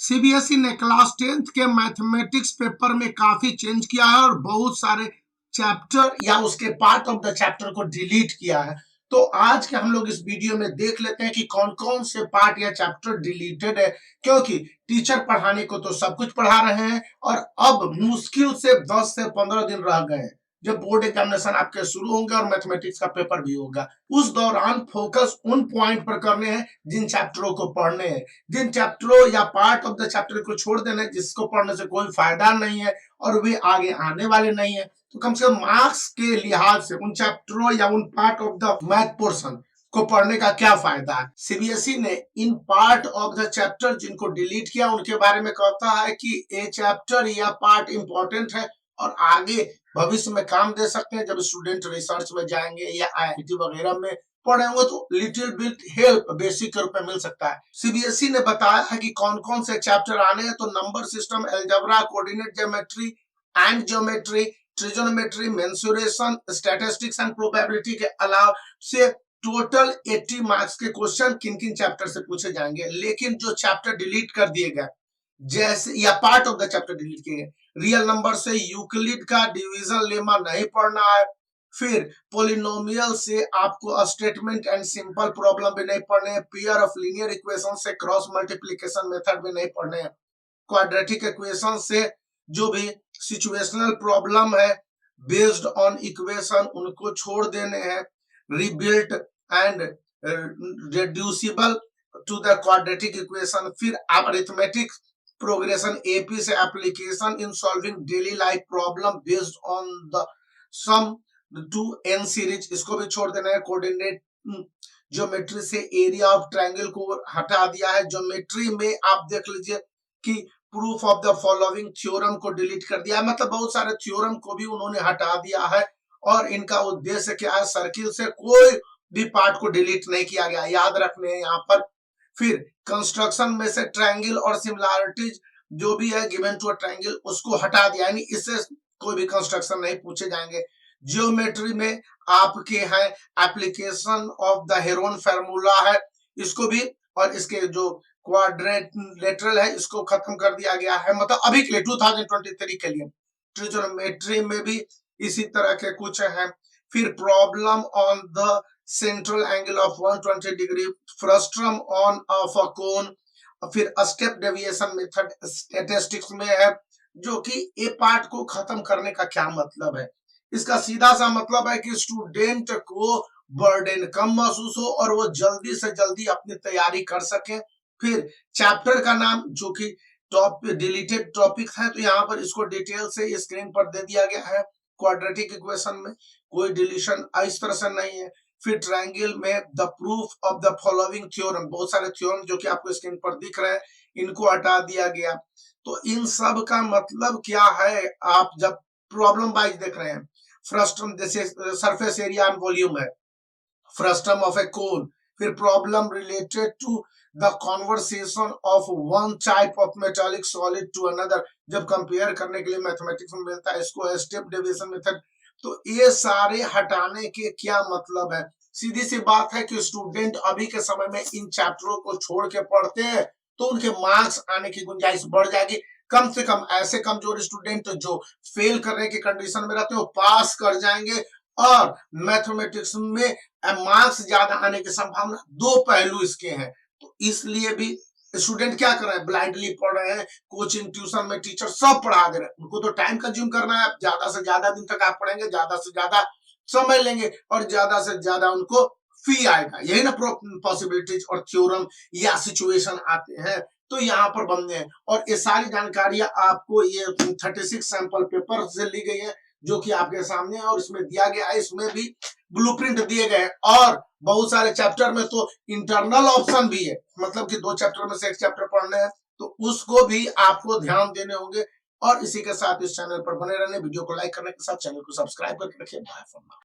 CBSE ने class 10th के mathematics paper में काफी चेंज किया है और बहुत सारे चैप्टर या उसके पार्ट ऑफ द चैप्टर को डिलीट किया है। तो आज के हम लोग इस वीडियो में देख लेते हैं कि कौन कौन से पार्ट या चैप्टर डिलीटेड है, क्योंकि टीचर पढ़ाने को तो सब कुछ पढ़ा रहे हैं और अब मुश्किल से 10 से 15 दिन रह गए हैं जब बोर्ड एग्जामिनेशन आपके शुरू होंगे और मैथमेटिक्स का पेपर भी होगा। उस दौरान फोकस उन पॉइंट पर करने हैं जिन चैप्टरों को पढ़ने हैं, जिन चैप्टरों या पार्ट ऑफ द चैप्टर को छोड़ देना है जिसको पढ़ने से कोई फायदा नहीं है और वे आगे आने वाले नहीं है। तो कम से कम मार्क्स के लिहाज से उन चैप्टरों या उन part of the math portion को पढ़ने का क्या फायदा है। सीबीएसई ने in part of the chapter जिनको डिलीट किया उनके बारे में कहता है कि ये चैप्टर या पार्ट इंपॉर्टेंट है और आगे भविष्य में काम दे सकते हैं। जब स्टूडेंट रिसर्च में जाएंगे या आईआईटी वगैरह में पढ़ेंगे तो लिटिल बिट हेल्प बेसिक के रूप में मिल सकता है। सीबीएसई ने बताया है कि कौन कौन से चैप्टर आने हैं। तो number system, algebra, coordinate geometry and geometry, trigonometry, mensuration, statistics and probability के अलावा से टोटल 80 मार्क्स के क्वेश्चन किन किन चैप्टर से पूछे जाएंगे। लेकिन जो चैप्टर डिलीट कर दिए गए जैसे या part of the chapter delete किए गए, रियल नंबर से यूक्लिड का डिवीजन लेमा नहीं पढ़ना है। फिर पोलिनोमियल से आपको स्टेटमेंट एंड सिंपल प्रॉब्लम भी नहीं पढ़ने हैं। पेयर ऑफ लीनियर इक्वेशन से क्रॉस मल्टीप्लिकेशन मेथड भी नहीं पढ़ने हैं। क्वाड्रेटिक इक्वेशन से जो भी सिचुएशनल प्रॉब्लम है बेस्ड ऑन इक्वेशन उनको छोड़ देने हैं। Rebuilt and reducible to the quadratic equation. फिर आप अरिथमेटिक प्रोग्रेशन एपी से application in solving daily life problem based on the sum to n series, इसको भी छोड़ देना है। कोऑर्डिनेट ज्योमेट्री से एरिया ऑफ ट्रायंगल को हटा दिया है। ज्योमेट्री में आप देख लीजिए कि proof of the following theorem को डिलीट कर दिया है, मतलब बहुत सारे थ्योरम को भी उन्होंने हटा दिया है। और इनका उद्देश्य क्या है, सर्किल से कोई भी पार्ट को डिलीट नहीं किया गया, याद रखने यहाँ पर। फिर कंस्ट्रक्शन में से ट्रायंगल और सिमिलैरिटीज जो भी है गिवन टू अ ट्रायंगल उसको हटा दिया, यानी इससे कोई भी कंस्ट्रक्शन नहीं पूछे जाएंगे। जियोमेट्री में आपके हैं application of the Heron formula है, इसको भी, और इसके जो क्वाड्रिलेटरल है इसको खत्म कर दिया गया है, मतलब अभी के लिए 2023 के लिए। ट्रिगोनोमेट्री में भी इसी तरह के कुछ हैं। फिर problem on the central angle of 120 degree, frustum on of a cone, फिर स्टेप डेविएशन मेथड स्टैटिस्टिक्स में है। जो कि ए पार्ट को खत्म करने का क्या मतलब है, इसका सीधा सा मतलब है कि स्टूडेंट को बर्डन कम महसूस हो और वो जल्दी से जल्दी अपनी तैयारी कर सके। फिर चैप्टर का नाम जो कि टॉप डिलीटेड टॉपिक है, तो यहाँ पर इसको डिटेल से स्क्रीन पर दे दिया गया है। क्वाड्रेटिक इक्वेशन में कोई डिलीशन इस तरह से नहीं है। फिर ट्रायंगल में the proof of the following theorem, बहुत सारे थ्योरम जो कि आपको स्क्रीन पर दिख रहे हैं इनको हटा दिया गया। तो इन सब का मतलब क्या है, आप जब प्रॉब्लम वाइज देख रहे हैं, फ्रस्ट्रम जैसे सरफेस एरिया एंड वॉल्यूम है, फ्रस्ट्रम ऑफ ए कोन, फिर problem related to the conversation of one type of metallic solid to another, जब कंपेयर करने के लिए मैथमेटिक्स में मिलता है इसको स्टेप डेविएशन मेथड। तो ये सारे हटाने के क्या मतलब है, सीधी सी बात है कि स्टूडेंट अभी के समय में इन चैप्टरों को छोड़ के पढ़ते हैं तो उनके मार्क्स आने की गुंजाइश बढ़ जाएगी। कम से कम ऐसे कमजोर स्टूडेंट जो फेल करने की कंडीशन में रहते हैं वो पास कर जाएंगे और मैथमेटिक्स में मार्क्स ज्यादा आने की संभावना। दो पहलू इसके हैं, तो इसलिए भी स्टूडेंट क्या कर रहे हैं, ब्लाइंडली पढ़ रहे हैं। कोचिंग ट्यूशन में टीचर सब पढ़ा दे रहे हैं, उनको तो टाइम कंज्यूम करना है, ज्यादा से ज्यादा दिन तक आप पढ़ेंगे, ज्यादा से ज्यादा समय लेंगे और ज्यादा से ज्यादा उनको फी आएगा, यही ना पॉसिबिलिटीज और थ्योरम या सिचुएशन आते हैं तो यहाँ पर बनने हैं। और ये सारी जानकारियां आपको ये 36 सैंपल पेपर से ली गई है जो कि आपके सामने है और इसमें दिया गया है। इसमें भी ब्लूप्रिंट दिए गए और बहुत सारे चैप्टर में तो इंटरनल ऑप्शन भी है, मतलब कि 2 चैप्टर में से एक चैप्टर पढ़ने हैं तो उसको भी आपको ध्यान देने होंगे। और इसी के साथ इस चैनल पर बने रहने, वीडियो को लाइक करने के साथ चैनल को सब्सक्राइब करके रखिए। Bye for now.